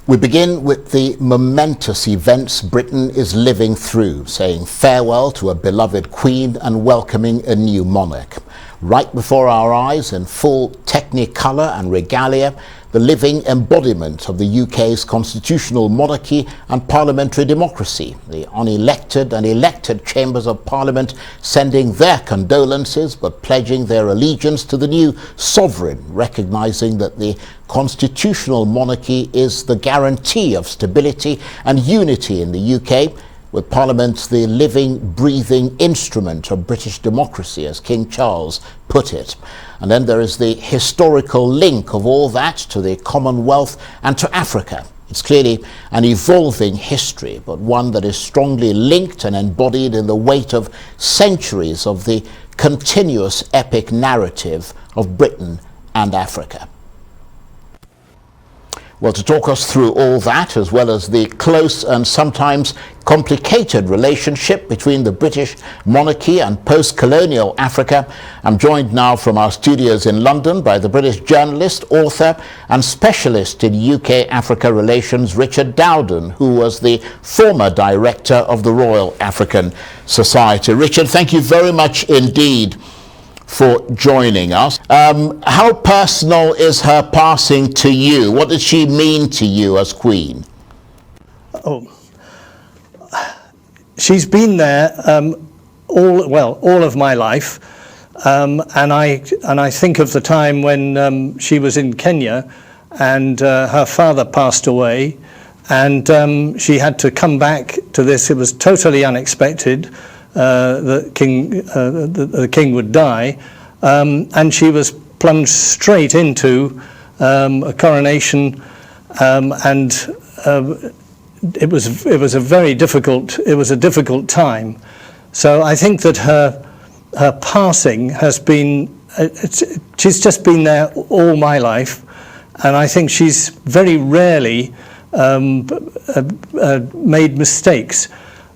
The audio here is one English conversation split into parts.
We begin with the momentous events Britain is living through, saying farewell to a beloved Queen and welcoming a new monarch. Right before our eyes, in full technicolor and regalia, the living embodiment of the UK's constitutional monarchy and parliamentary democracy, the unelected and elected chambers of Parliament sending their condolences but pledging their allegiance to the new sovereign, recognising that the constitutional monarchy is the guarantee of stability and unity in the UK, with Parliament the living, breathing instrument of British democracy, as King Charles put it. And then there is the historical link of all that to the Commonwealth and to Africa. It's clearly an evolving history, but one that is strongly linked and embodied in the weight of centuries of the continuous epic narrative of Britain and Africa. Well, to talk us through all that, as well as the close and sometimes complicated relationship between the British monarchy and post-colonial Africa, I'm joined now from our studios in London by the British journalist, author and specialist in UK-Africa relations, Richard Dowden, who was the former director of the Royal African Society. Richard, thank you very much indeed for joining us. How personal is her passing to you? What did she mean to you as Queen? Oh, she's been there all of my life, and I think of the time when she was in Kenya, and her father passed away, and she had to come back to this. It was totally unexpected. The king would die, and she was plunged straight into a coronation, and it was a very difficult time. So I think that her passing has been she's just been there all my life, and I think she's very rarely made mistakes.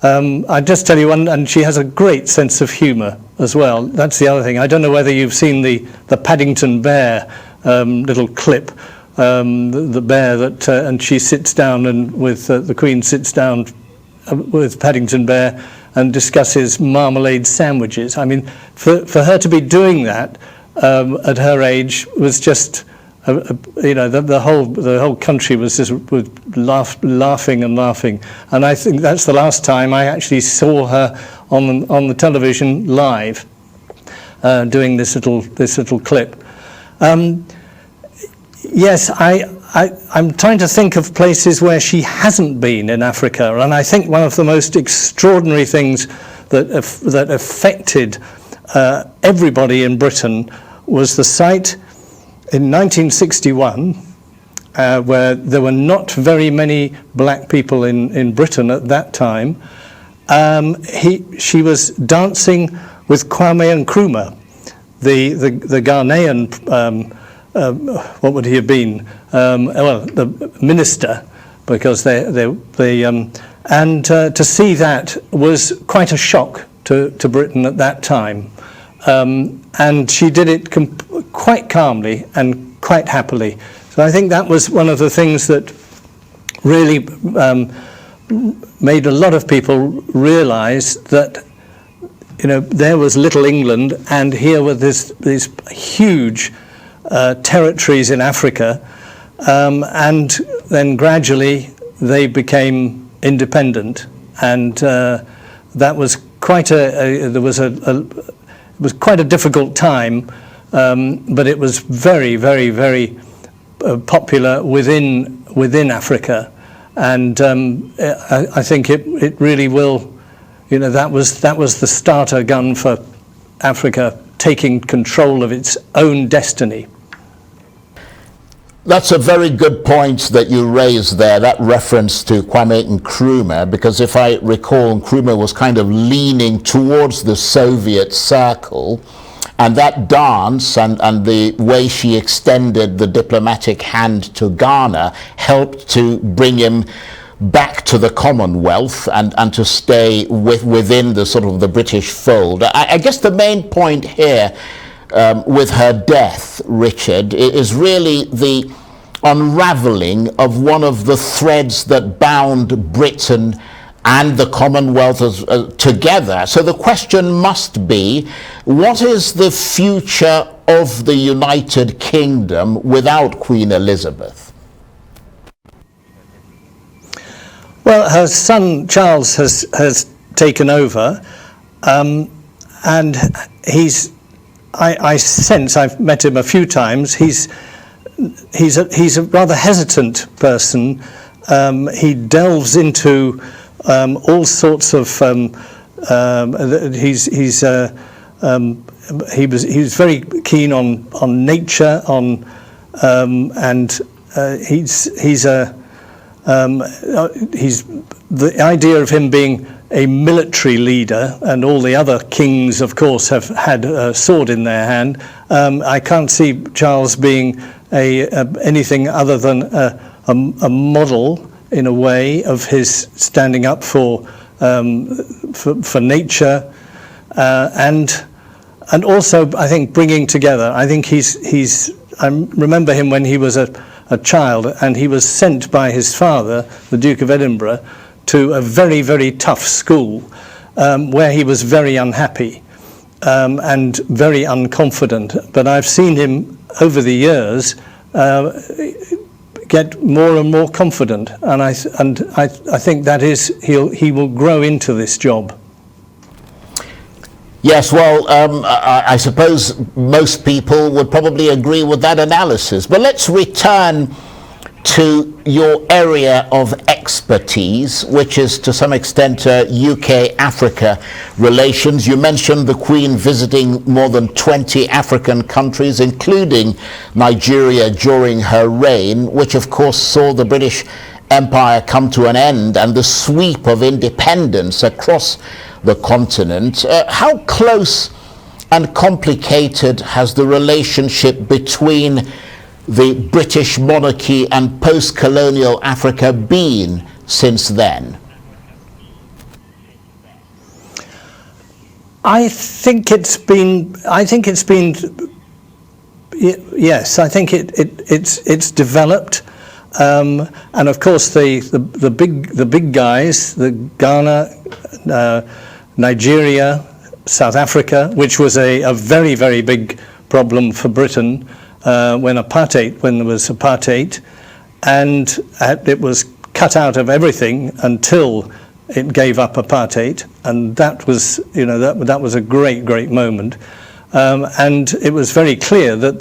I'll just tell you one, and she has a great sense of humour as well. That's the other thing. I don't know whether you've seen the Paddington Bear little clip, the bear that, and she sits down and with the Queen sits down with Paddington Bear and discusses marmalade sandwiches. I mean, for her to be doing that at her age was just, the whole country was just laughing, and I think that's the last time I actually saw her on the television live, doing this little clip. Yes, I'm trying to think of places where she hasn't been in Africa, and I think one of the most extraordinary things that affected everybody in Britain was the sight in 1961, where there were not very many black people in Britain at that time. She was dancing with Kwame Nkrumah, the Ghanaian, what would he have been? The minister, because and to see that was quite a shock to Britain at that time. And she did it quite calmly and quite happily. So I think that was one of the things that really made a lot of people realise that, there was little England, and here were these huge territories in Africa, and then gradually they became independent, and that was quite it was quite a difficult time, but it was very, very, very popular within Africa, and I think it really will. That was the starter gun for Africa taking control of its own destiny. That's a very good point that you raised there, that reference to Kwame Nkrumah, because if I recall, Nkrumah was kind of leaning towards the Soviet circle, and that dance and the way she extended the diplomatic hand to Ghana helped to bring him back to the Commonwealth and to stay within the sort of the British fold. I guess the main point here with her death, Richard, is really the unravelling of one of the threads that bound Britain and the Commonwealth together. So the question must be, what is the future of the United Kingdom without Queen Elizabeth? Well, her son Charles has taken over, and I sense, I've met him a few times, he's a rather hesitant person. He delves into all sorts of he was very keen on nature, and the idea of him being a military leader, and all the other kings, of course, have had a sword in their hand. I can't see Charles being anything other than a model, in a way, of his standing up for nature, and also, I think, bringing together. I think I remember him when he was a child, and he was sent by his father, the Duke of Edinburgh, to a very, very tough school, where he was very unhappy and very unconfident. But I've seen him over the years get more and more confident, and I think that is he will grow into this job. Yes, well, I suppose most people would probably agree with that analysis. But let's return to your area of expertise, which is to some extent UK-Africa relations. You mentioned the Queen visiting more than 20 African countries, including Nigeria, during her reign, which of course saw the British Empire come to an end and the sweep of independence across the continent. How close and complicated has the relationship between the British monarchy and post-colonial Africa been since then? I think it's been. Yes, I think it's developed, and of course the big guys, the Ghana, Nigeria, South Africa, which was a very, very big problem for Britain when there was apartheid, and it was cut out of everything until it gave up apartheid, and that was that was a great moment, and it was very clear that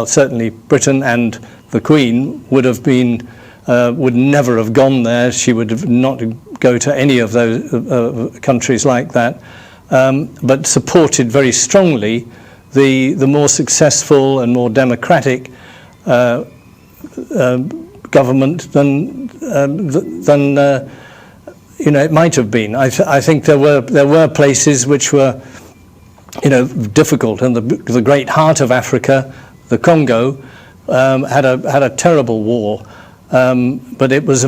certainly Britain and the Queen would never have gone there. She would have not go to any of those countries like that, but supported very strongly the more successful and more democratic government than it might have been. I think there were places which were difficult, and the great heart of Africa, the Congo, had a terrible war. But it was,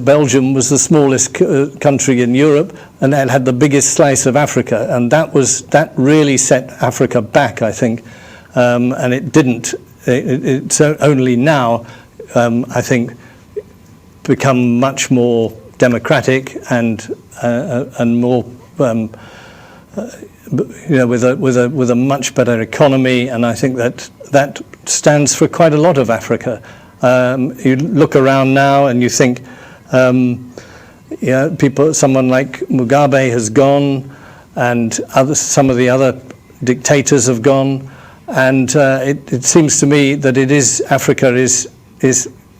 Belgium was the smallest country in Europe, and it had the biggest slice of Africa, and that really set Africa back, I think, and it didn't. It's only now, I think, become much more democratic and more, with a much better economy, and I think that stands for quite a lot of Africa. You look around now and you think, someone like Mugabe has gone, and some of the other dictators have gone, and it seems to me that Africa is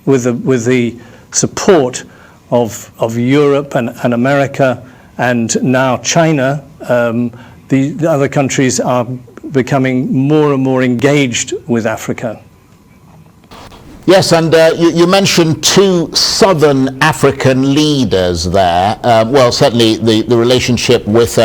with the support of Europe and America, and now China. The other countries are becoming more and more engaged with Africa. Yes, and you mentioned two southern African leaders there. Well, certainly the relationship with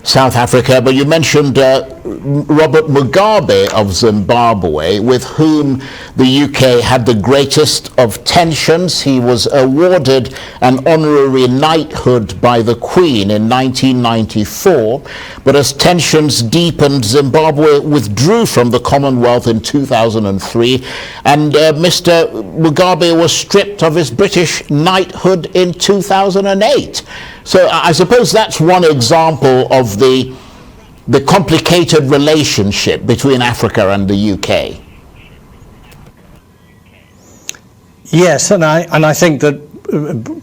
South Africa, but you mentioned Robert Mugabe of Zimbabwe, with whom the UK had the greatest of tensions. He was awarded an honorary knighthood by the Queen in 1994, but as tensions deepened, Zimbabwe withdrew from the Commonwealth in 2003, and Mr. Mugabe was stripped of his British knighthood in 2008. So I suppose that's one example of the complicated relationship between Africa and the UK. Yes, and I think that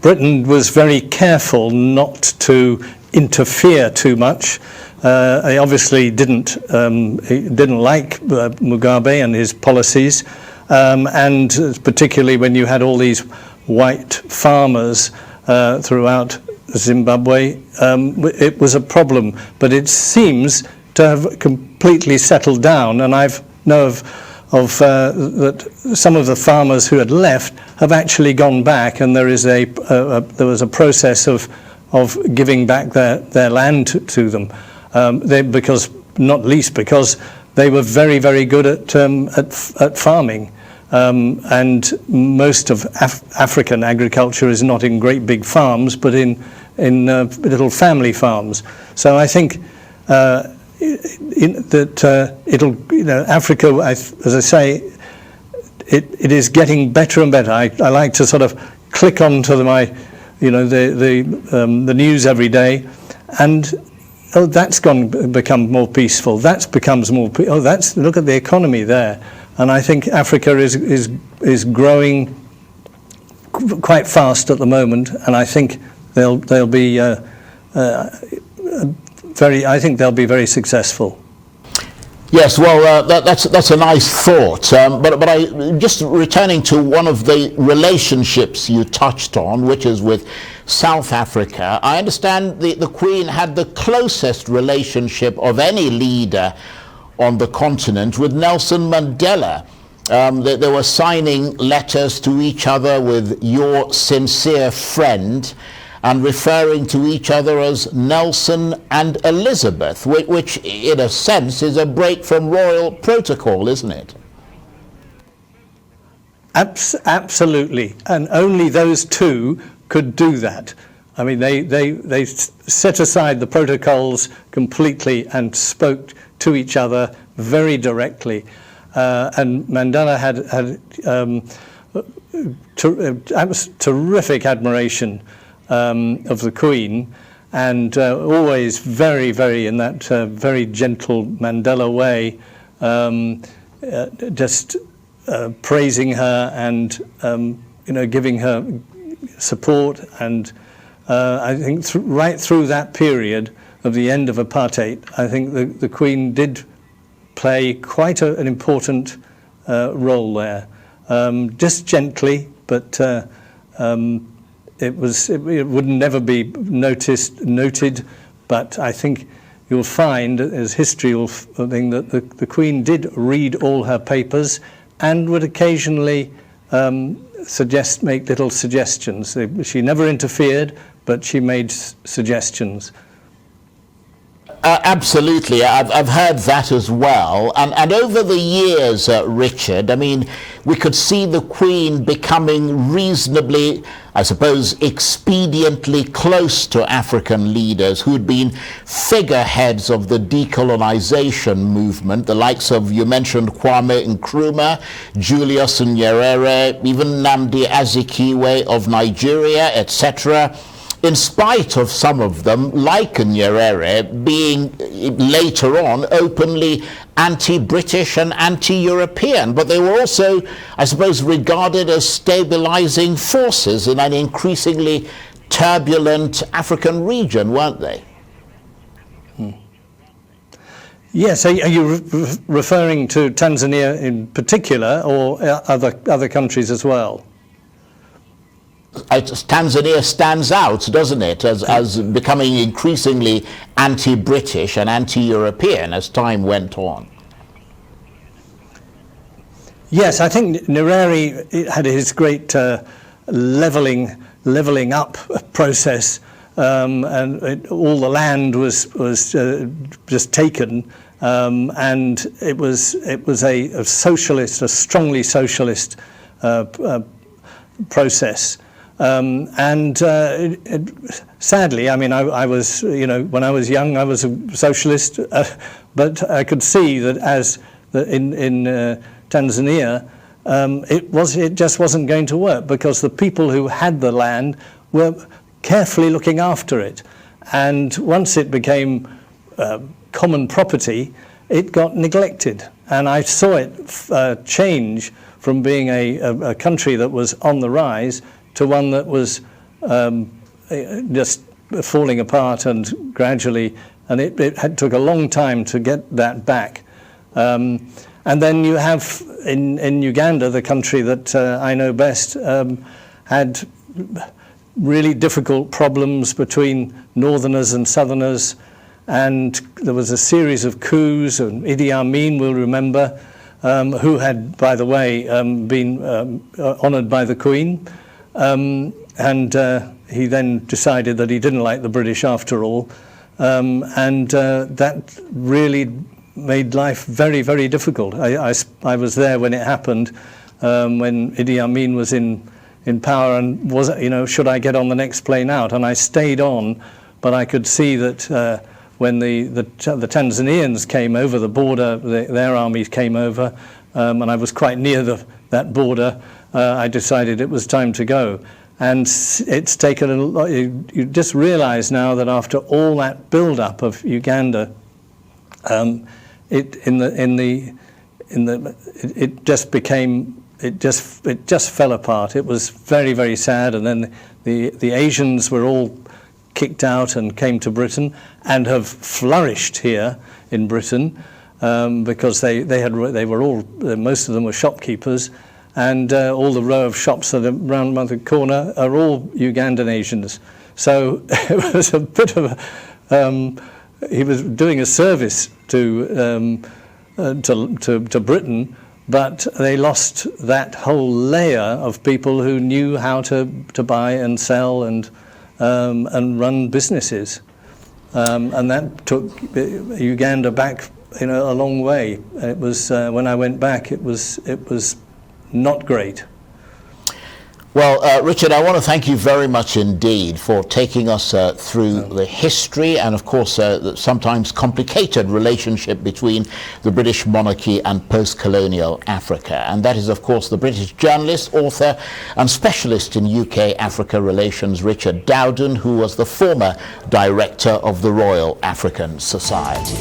Britain was very careful not to interfere too much. They obviously didn't like Mugabe and his policies, and particularly when you had all these white farmers throughout Zimbabwe, it was a problem, but it seems to have completely settled down, and I know of that some of the farmers who had left have actually gone back, and there is there was a process of giving back their land to them, not least because they were very, very good at farming. And most of African agriculture is not in great big farms, but in little family farms. So I think Africa, as I say, it is getting better and better. I like to sort of click onto the news every day, and that's become more peaceful. Look at the economy there. And I think Africa is growing quite fast at the moment, and I think they'll be very successful. Yes, well, that's a nice thought. But I just returning to one of the relationships you touched on, which is with South Africa. I understand the Queen had the closest relationship of any leader on the continent with Nelson Mandela. They were signing letters to each other with "your sincere friend," and referring to each other as Nelson and Elizabeth, which in a sense is a break from royal protocol, isn't it? Absolutely, and only those two could do that. I mean, they set aside the protocols completely and spoke to each other very directly, and Mandela had terrific admiration of the Queen, and always very, very in that very gentle Mandela way, just praising her and giving her support. And I think right through that period of the end of apartheid, I think the Queen did play quite an important role there, just gently, but it would never be noted. But I think you'll find, as history will think, that the Queen did read all her papers and would occasionally make little suggestions. She never interfered, but she made suggestions. Absolutely, I've heard that as well, and over the years, Richard, I mean, we could see the Queen becoming reasonably, I suppose, expediently close to African leaders who'd been figureheads of the decolonization movement, the likes of, you mentioned, Kwame Nkrumah, Julius Nyerere, even Nnamdi Azikiwe of Nigeria, etc., in spite of some of them, like Nyerere, being later on openly anti-British and anti-European. But they were also, I suppose, regarded as stabilizing forces in an increasingly turbulent African region, weren't they? Yes, are you referring to Tanzania in particular, or other countries as well? Tanzania stands out, doesn't it, as becoming increasingly anti-British and anti-European as time went on. Yes, I think Nyerere had his great leveling up process and all the land was just taken, and it was a socialist, a strongly socialist process. Sadly, I mean, I was, when I was young, I was a socialist, but I could see that in Tanzania, it just wasn't going to work, because the people who had the land were carefully looking after it, and once it became common property, it got neglected, and I saw it change from being a country that was on the rise to one that was just falling apart, and gradually, and it took a long time to get that back. And then you have in Uganda, the country that I know best, had really difficult problems between northerners and southerners, and there was a series of coups, and Idi Amin will remember, who had, by the way, been honoured by the Queen. And he then decided that he didn't like the British after all, and that really made life very, very difficult. I was there when it happened, when Idi Amin was in power, and was, should I get on the next plane out? And I stayed on, but I could see that when the Tanzanians came over the border, their armies came over, and I was quite near that border. I decided it was time to go, and it's taken a lot. You just realise now that after all that build-up of Uganda, it just fell apart. It was very, very sad, and then the Asians were all kicked out and came to Britain, and have flourished here in Britain, because they were all, most of them were shopkeepers. And all the row of shops that are round the corner are all Ugandan Asians. So it was a bit of he was doing a service to Britain, but they lost that whole layer of people who knew how to buy and sell and run businesses, and that took Uganda back a long way. It was when I went back, it was not great. Well, Richard, I want to thank you very much indeed for taking us through the history and, of course, the sometimes complicated relationship between the British monarchy and post-colonial Africa. And that is, of course, the British journalist, author and specialist in UK-Africa relations, Richard Dowden, who was the former director of the Royal African Society.